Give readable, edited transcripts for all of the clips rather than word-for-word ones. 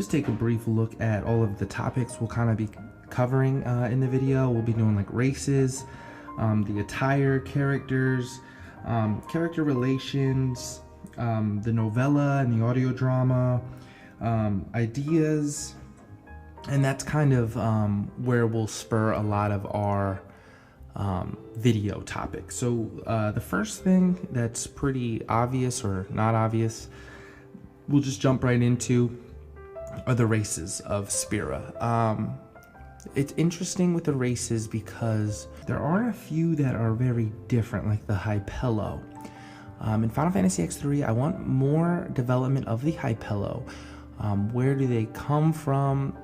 just take a brief look at all of the topics we'll kind of be covering in the video. We'll be doing like races, the attire, characters, character relations, the novella and the audio drama, ideas, and that's kind of where we'll spur a lot of our video topics. So the first thing that's pretty obvious or not obvious, we'll just jump right into are the races of Spira. It's interesting with the races because there are a few that are very different, like the Hypello. In Final Fantasy X3, I want more development of the Hypello. Where do they come from?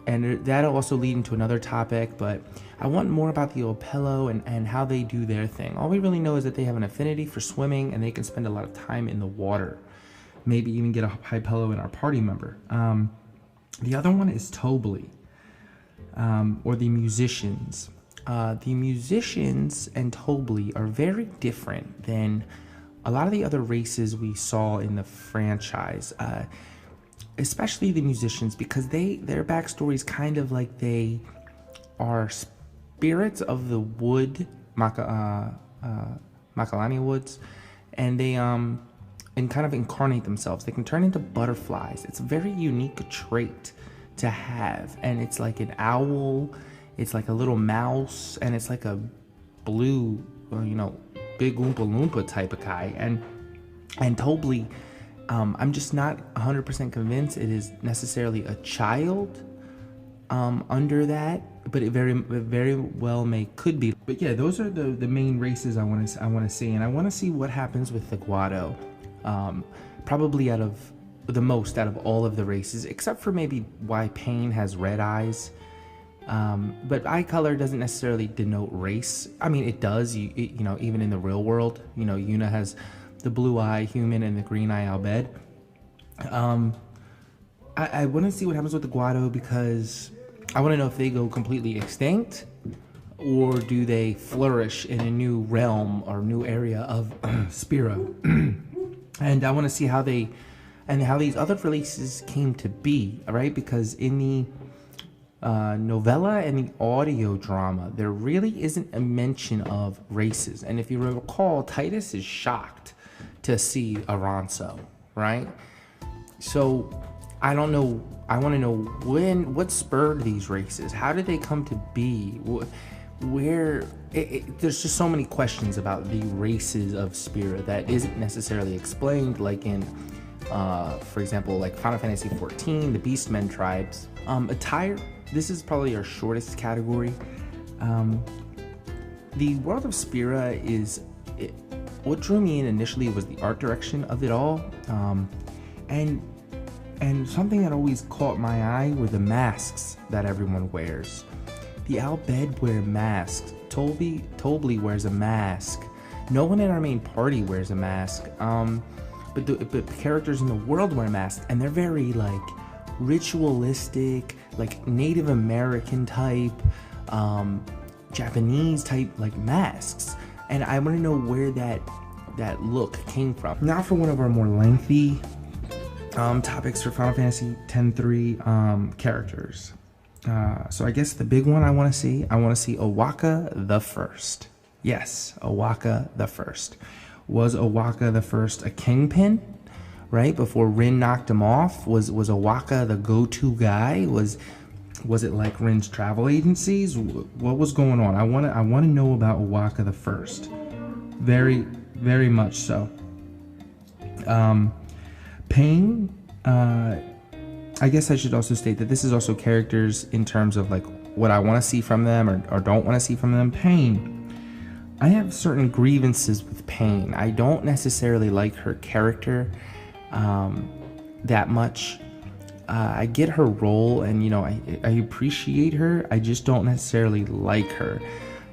And that'll also lead into another topic, but I want more about the Opello and how they do their thing. All we really know is that they have an affinity for swimming and they can spend a lot of time in the water. Maybe even get a Hypello in our party member. The other one is Tobli, or the musicians. The musicians and Tobli are very different than a lot of the other races we saw in the franchise. Especially the musicians, because their backstory is kind of like they are spirits of the wood, Macalania woods, and they and kind of incarnate themselves. They can turn into butterflies. It's a very unique trait to have, and it's like an owl, it's like a little mouse, and it's like a blue, big Oompa Loompa type of guy, and Tobli. I'm just not 100% convinced it is necessarily a child under that, but it very well could be. But yeah, those are the main races I want to see, and I want to see what happens with the Guado. Probably out of all of the races, except for maybe why Pain has red eyes. But eye color doesn't necessarily denote race. I mean, it does. Even in the real world, Yuna has the blue eye human and the green eye Albed. I want to see what happens with the Guado, because I want to know if they go completely extinct or do they flourish in a new realm or new area of Spira. And I want to see how these other releases came to be, right? Because in the novella and the audio drama, there really isn't a mention of races. And if you recall, Titus is shocked to see Aranso, right? So I don't know. I want to know what spurred these races. How did they come to be? There's just so many questions about the races of Spira that isn't necessarily explained, like in, for example, like Final Fantasy XIV, the Beastmen tribes. Attire, this is probably our shortest category. The world of Spira is... what drew me in initially was the art direction of it all, and something that always caught my eye were the masks that everyone wears. The Albed wear masks. Tobli wears a mask. No one in our main party wears a mask. But the characters in the world wear masks, and they're very like ritualistic, like Native American type, Japanese type like masks. And I want to know where that look came from. Now for one of our more lengthy topics for Final Fantasy X-3 characters. So I guess the big one I want to see Owaka the First. Yes, Owaka the First. Was Owaka the First a kingpin, right? Before Rin knocked him off? Was Owaka the go-to guy? Was it like Rin's travel agencies? What was going on? I want to know about Owaka the First. Very, very much so. Pain, I guess I should also state that this is also characters in terms of like what I want to see from them or don't want to see from them. Pain. I have certain grievances with Pain. I don't necessarily like her character that much. I get her role, and I appreciate her. I just don't necessarily like her.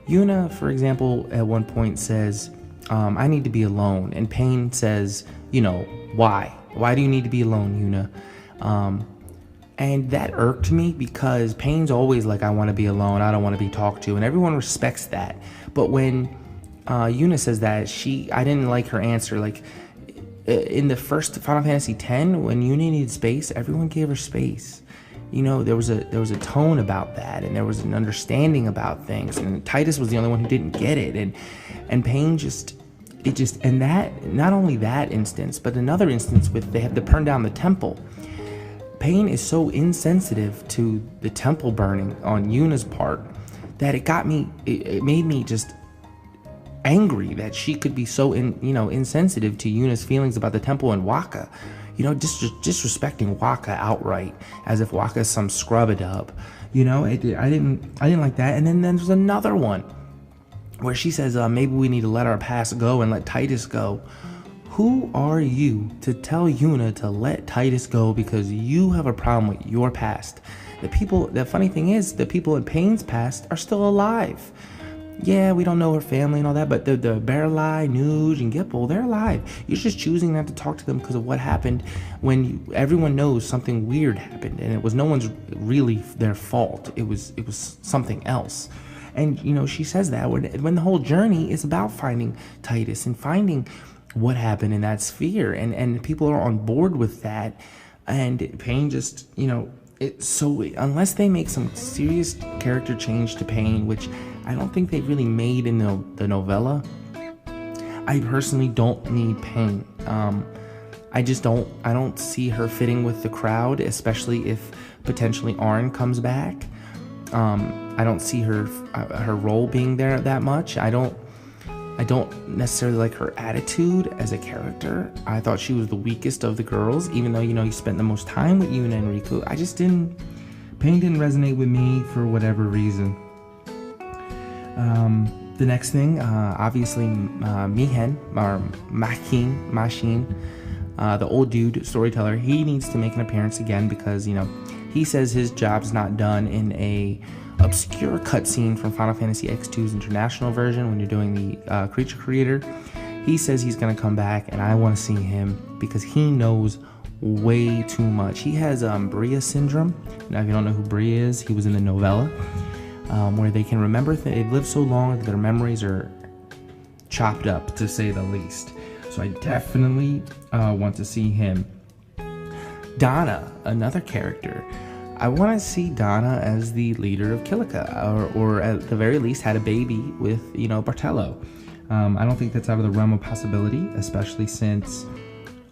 Yuna, for example, at one point says, I need to be alone. And Pain says, why? Why do you need to be alone, Yuna? And that irked me because Pain's always like, I want to be alone. I don't want to be talked to. And everyone respects that. But when Yuna says that, I didn't like her answer. Like, in the first Final Fantasy X, when Yuna needed space, everyone gave her space. You know, there was a tone about that, and there was an understanding about things. And Titus was the only one who didn't get it, and Pain and that, not only that instance, but another instance with they had to burn down the temple. Pain is so insensitive to the temple burning on Yuna's part that it made me just angry that she could be so insensitive to Yuna's feelings about the temple and Wakka. You know, disrespecting Wakka outright, as if Wakka is some scrub-a-dub. You know, I didn't like that. And then there's another one where she says, maybe we need to let our past go and let Titus go. Who are you to tell Yuna to let Titus go because you have a problem with your past? The funny thing is, the people in Pain's past are still alive. Yeah, we don't know her family and all that, but the Baralai, Nuge, and Gipple, they're alive. You're just choosing not to talk to them because of what happened when everyone knows something weird happened, and it was no one's really their fault. It was something else. And, you know, she says that when the whole journey is about finding Titus and finding what happened in that sphere, and people are on board with that, and Pain just, you know, unless they make some serious character change to Pain, which I don't think they really made in the novella, I personally don't need Pain. I don't see her fitting with the crowd, especially if potentially Arn comes back. I don't see her role being there that much. I don't necessarily like her attitude as a character. I thought she was the weakest of the girls, even though, you know, you spent the most time with Yuna and Riku. Pain didn't resonate with me for whatever reason. The next thing, obviously, Mihen, or Machine, the old dude storyteller, he needs to make an appearance again because, you know, he says his job's not done in a obscure cutscene from Final Fantasy X2's international version when you're doing the creature creator. He says he's going to come back, and I want to see him because he knows way too much. He has Bria syndrome. Now, if you don't know who Bria is, he was in the novella, where they can remember they've lived so long that their memories are chopped up, to say the least. So I definitely want to see him. Donna, another character. I want to see Donna as the leader of Kilika, or at the very least had a baby with, you know, Bartello. I don't think that's out of the realm of possibility, especially since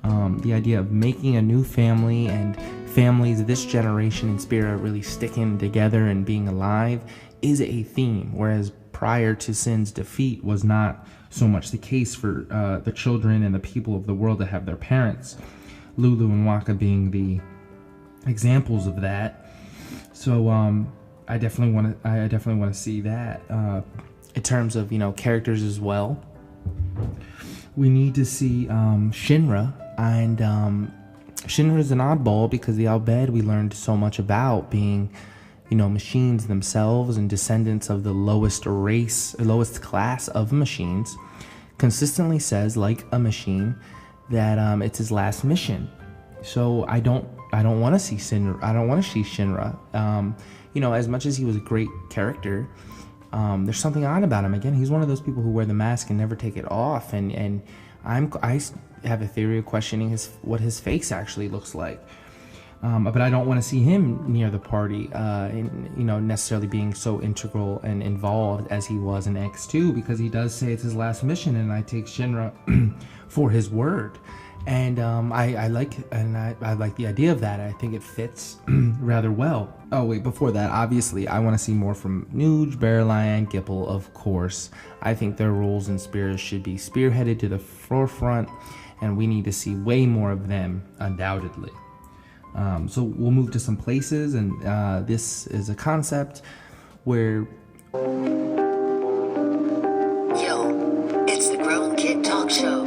the idea of making a new family and families this generation in Spira really sticking together and being alive is a theme, whereas prior to Sin's defeat was not so much the case for the children and the people of the world to have their parents. Lulu and Wakka being the examples of that. So I definitely want to see that. In terms of, you know, characters as well, we need to see Shinra, and Shinra is an oddball because the Al-Bhed we learned so much about being, you know, machines themselves and descendants of the lowest class of machines, consistently says, like a machine, that it's his last mission. So I don't want to see Shinra. I don't want to see Shinra. You know, as much as he was a great character, there's something odd about him. Again, he's one of those people who wear the mask and never take it off. And I have a theory of questioning what his face actually looks like. But I don't want to see him near the party, you know, necessarily being so integral and involved as he was in X2, because he does say it's his last mission, and I take Shinra for his word. And I like the idea of that. I think it fits rather well. Oh wait, before that, obviously, I want to see more from Nuge, Baralai, and Gipple, of course. I think their roles in Spira should be spearheaded to the forefront, and we need to see way more of them, undoubtedly. So we'll move to some places, and this is a concept where... Yo, it's the Grown Kid Talk Show.